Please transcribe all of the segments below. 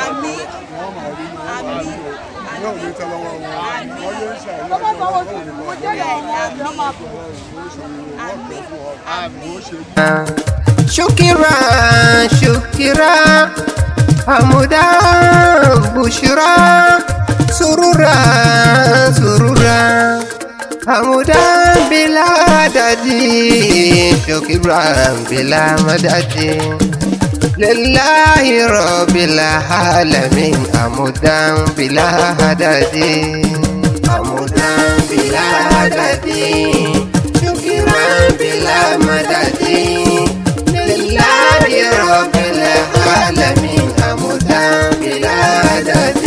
àmín àmín yóò ní tẹ́lọ́wọ́ wọn wọ́n yóò ń ṣàìlú شكرا شكرا حمدا بشرا سرورا سرورا حمدا بلا عدد شكرا بلا مدد لله رب العالمين حمدا بلا عدد حمدا بلا عدد شكرا بلا مدد لله رب العالمين حمدا بلا عدد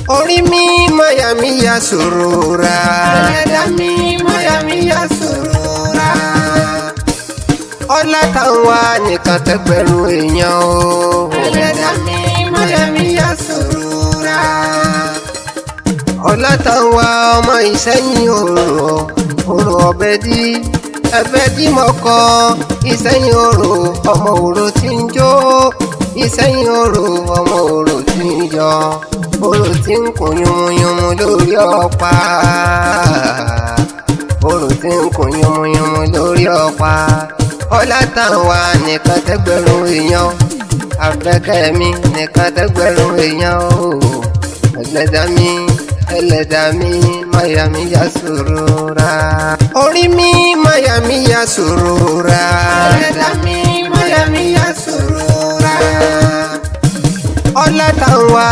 orí mi mayamiya surura ẹlẹ́dàá mi mayamiya surura ọlá táwa nìkan tẹgbẹ̀rún èèyàn o ẹlẹ́dàá mi mayamiya surura ọlá táwa ọmọ Ìṣẹ́yìn òrò ọbẹ̀ dí ẹbẹ̀ dí mọ́kọ Ìṣẹ́yìn òrò ọmọ òrò tí ń jó Ìṣẹ́yìn òrò ọmọ òrò tí ń yọ òrò tí ń kùn yúnmúyúnmú lórí ọ̀pá òrò tí ń kùn yúnmúyúnmú lórí ọ̀pá ọlá táwa nìkan tẹgbẹ̀rún èèyàn Àbẹ̀kẹ́ mi nìkan tẹgbẹ̀rún èèyàn o ẹlẹ́dàá mi mayamiya surura orí mi mayamiya surura ẹlẹ́dàá mi mayamiya surura ọlá táwa.